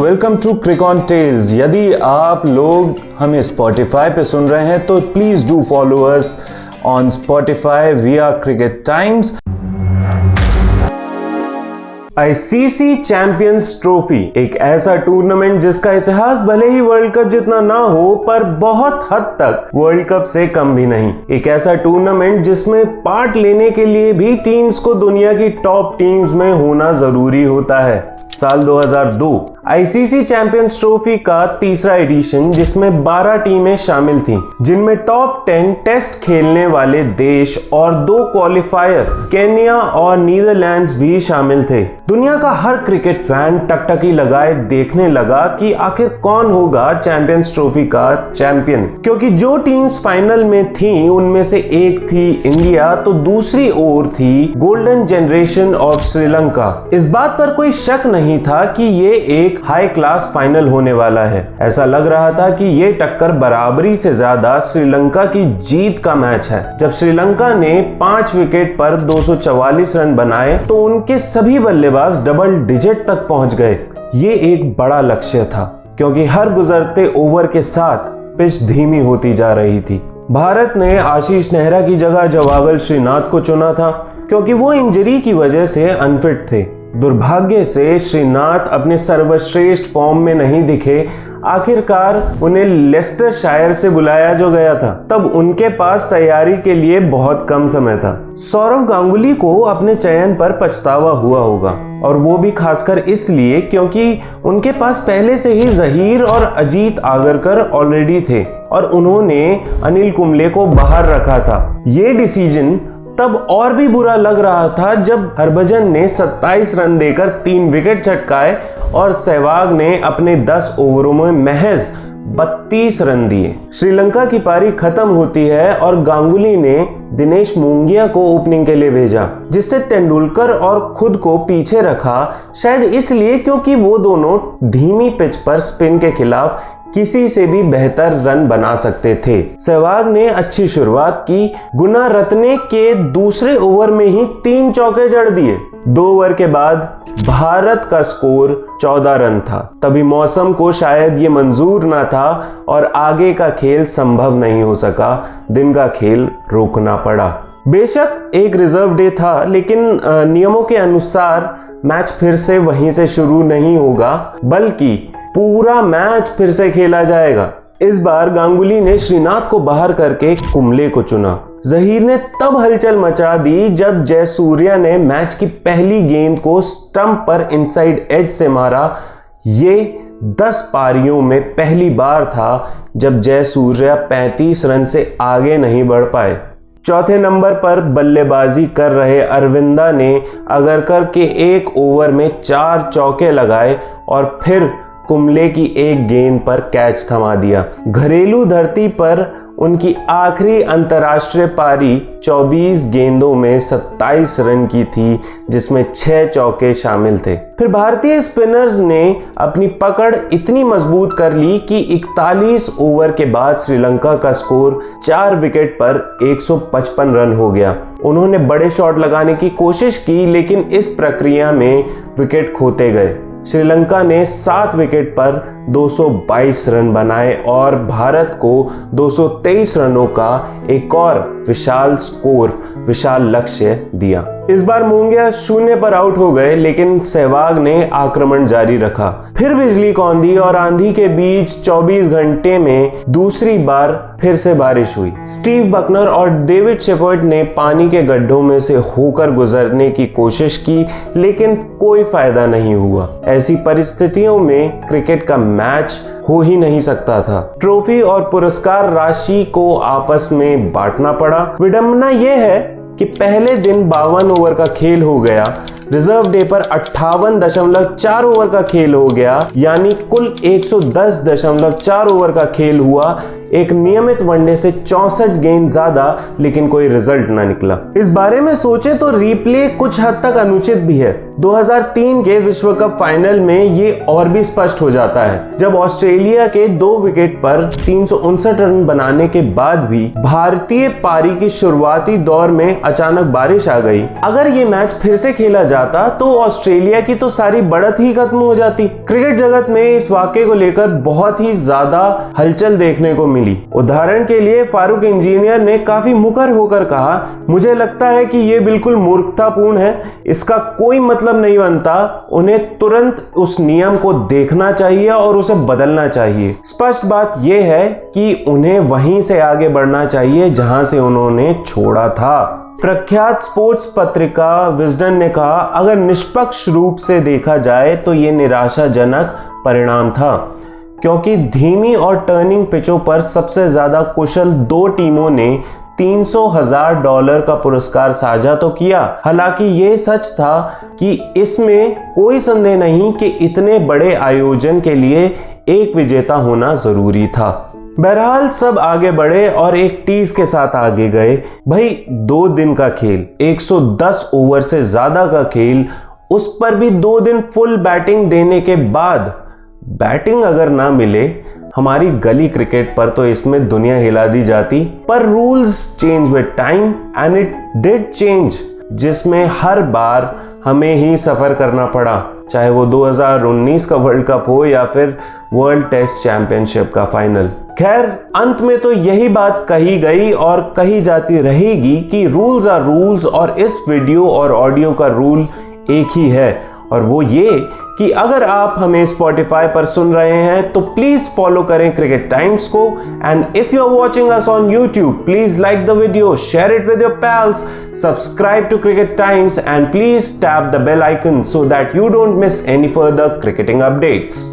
Welcome to क्रिकॉन tales. यदि आप लोग हमें स्पॉटिफाई पे सुन रहे हैं तो please do follow us on Spotify via Cricket Times. ICC Champions Trophy एक ऐसा टूर्नामेंट जिसका इतिहास भले ही वर्ल्ड कप जितना ना हो पर बहुत हद तक वर्ल्ड कप से कम भी नहीं। एक ऐसा टूर्नामेंट जिसमें पार्ट लेने के लिए भी टीम्स को दुनिया की टॉप टीम्स में होना जरूरी होता है। साल 2002 आईसीसी चैंपियंस ट्रॉफी का तीसरा एडिशन जिसमें 12 टीमें शामिल थीं, जिनमें टॉप 10 टेस्ट खेलने वाले देश और 2 क्वालिफायर केन्या और नीदरलैंड्स भी शामिल थे। दुनिया का हर क्रिकेट फैन टकटकी लगाए देखने लगा कि आखिर कौन होगा चैंपियंस ट्रॉफी का चैंपियन, क्योंकि जो टीम्स फाइनल में थीं उनमें से एक थी इंडिया तो दूसरी ओर थी गोल्डन जनरेशन ऑफ श्रीलंका। इस बात पर कोई शक नहीं था कि ये एक हाई क्लास फाइनल होने वाला है। ऐसा लग रहा था कि ये टक्कर बराबरी से ज्यादा श्रीलंका की जीत का मैच है। जब श्रीलंका ने 5 विकेट पर 244 रन बनाए तो उनके सभी बल्लेबाज डबल डिजिट तक पहुंच गए। ये एक बड़ा लक्ष्य था क्योंकि हर गुजरते ओवर के साथ पिच धीमी होती जा रही थी। भारत ने आशीष नेहरा की जगह जवागल श्रीनाथ को चुना था क्योंकि वो इंजरी की वजह से अनफिट थे। दुर्भाग्य से श्रीनाथ अपने सर्वश्रेष्ठ फॉर्म में नहीं दिखे। आखिरकार उन्हें लेस्टरशायर से बुलाया जो गया था, तब उनके पास तैयारी के लिए बहुत कम समय था। सौरव गांगुली को अपने चयन पर पछतावा हुआ होगा और वो भी खासकर इसलिए क्योंकि उनके पास पहले से ही जहीर और अजीत आगरकर ऑलरेडी थे और उन्होंने अनिल कुंबले को बाहर रखा था। ये डिसीजन तब और भी बुरा लग रहा था जब हरभजन ने 27 रन देकर 3 विकेट चटकाए और सहवाग ने अपने 10 ओवरों में महज 32 रन दिए। श्रीलंका की पारी खत्म होती है और गांगुली ने दिनेश मूंगिया को ओपनिंग के लिए भेजा, जिससे तेंदुलकर और खुद को पीछे रखा, शायद इसलिए क्योंकि वो दोनों धीमी पिच पर स्पिन के खिलाफ किसी से भी बेहतर रन बना सकते थे। सहवाग ने अच्छी शुरुआत की। गुणरत्ने के दूसरे ओवर में ही 3 चौके जड़ दिए। 2 ओवर के बाद भारत का स्कोर 14 रन था। तभी मौसम को शायद ये मंजूर ना था और आगे का खेल संभव नहीं हो सका। दिन का खेल रोकना पड़ा। बेशक एक रिजर्व डे था, लेकिन नियमों के अनुसार मैच फिर से वहीं से शुरू नहीं होगा, बल्कि पूरा मैच फिर से खेला जाएगा। इस बार गांगुली ने श्रीनाथ को बाहर करके कुंबले को चुना। जहीर ने तब हलचल मचा दी जब जयसूर्या ने मैच की पहली गेंद को स्टंप पर इनसाइड एज से मारा। ये 10 पारियों में पहली बार था जब जयसूर्या 35 रन से आगे नहीं बढ़ पाए। चौथे नंबर पर बल्लेबाजी कर रहे अरविंदा ने आगरकर के एक ओवर में 4 चौके लगाए और फिर कुंबले की एक गेंद पर कैच थमा दिया। घरेलू धरती पर उनकी आखिरी अंतर्राष्ट्रीय पारी 24 गेंदों में 27 रन की थी, जिसमें 6 चौके शामिल थे। फिर भारतीय स्पिनर्स ने अपनी पकड़ इतनी मजबूत कर ली कि 41 ओवर के बाद श्रीलंका का स्कोर 4 विकेट पर 155 रन हो गया। उन्होंने बड़े शॉट लगाने की कोशिश की, लेकिन इस प्रक्रिया में विकेट खोते गए। श्रीलंका ने 7 विकेट पर 222 रन बनाए और भारत को 223 रनों का एक और विशाल लक्ष्य दिया। इस बार मूंगिया 0 पर आउट हो गए, लेकिन सहवाग ने आक्रमण जारी रखा। फिर बिजली कौंधी और आंधी के बीच 24 घंटे में दूसरी बार फिर से बारिश हुई। स्टीव बकनर और डेविड शेफर्ड ने पानी के गड्ढों में से होकर गुजरने की कोशिश की, लेकिन कोई फायदा नहीं हुआ। ऐसी परिस्थितियों में क्रिकेट का मैच हो ही नहीं सकता था। ट्रॉफी और पुरस्कार राशि को आपस में बांटना पड़ा। विडंबना यह है कि पहले दिन 52 ओवर का खेल हो गया, रिजर्व डे पर 58.4 ओवर का खेल हो गया, यानी कुल 110.4 ओवर का खेल हुआ। एक नियमित वनडे से 64 गेंद ज्यादा, लेकिन कोई रिजल्ट ना निकला। इस बारे में सोचे तो रिप्ले कुछ हद तक अनुचित भी है। 2003 के विश्व कप फाइनल में ये और भी स्पष्ट हो जाता है, जब ऑस्ट्रेलिया के 2 विकेट पर 359 रन बनाने के बाद भी भारतीय पारी की शुरुआती दौर में अचानक बारिश आ गई। अगर ये मैच फिर से खेला जाता तो ऑस्ट्रेलिया की तो सारी बढ़त ही खत्म हो जाती। क्रिकेट जगत में इस वाकये को लेकर बहुत ही ज्यादा हलचल देखने को मिली। उदाहरण के लिए फारूक इंजीनियर ने काफी मुखर होकर कहा, मुझे लगता है कि ये बिल्कुल मूर्खतापूर्ण है, इसका कोई मतलब नहीं बनता। उन्हें तुरंत उस नियम को देखना चाहिए और उसे बदलना चाहिए। स्पष्ट बात यह है कि उन्हें वहीं से आगे बढ़ना चाहिए जहां से उन्होंने छोड़ा था। प्रख्यात स्पोर्ट्स पत्रिका विजडन ने कहा, अगर निष्पक्ष रूप से देखा जाए तो यह निराशाजनक परिणाम था, क्योंकि धीमी और टर्निंग पिचों पर सबसे ज्यादा कुशल 2 टीमों ने $300,000 का पुरस्कार साझा तो किया। हालांकि ये सच था कि इसमें कोई संदेह नहीं कि इतने बड़े आयोजन के लिए एक विजेता होना जरूरी था। बहरहाल सब आगे बढ़े और एक टीज के साथ आगे गए। भाई 2 दिन का खेल, 110 ओवर से ज्यादा का खेल, उस पर भी 2 दिन फुल बैटिंग देने के बाद बैटिंग अगर ना मिले, हमारी गली क्रिकेट पर तो इसमें दुनिया हिला दी जाती। पर rules change with time and it did change, जिसमें हर बार हमें ही सफर करना पड़ा, चाहे वो 2019 का वर्ल्ड कप हो या फिर वर्ल्ड टेस्ट चैंपियनशिप का फाइनल। खैर, अंत में तो यही बात कही गई और कही जाती रहेगी कि रूल्स आर रूल्स, और इस वीडियो और ऑडियो का रूल एक ही है, और वो ये कि अगर आप हमें स्पॉटिफाई पर सुन रहे हैं तो प्लीज फॉलो करें क्रिकेट टाइम्स को, and if you are watching us on YouTube please like the video, share it with your pals, subscribe to Cricket Times, and please tap the bell icon so that you don't miss any further cricketing updates.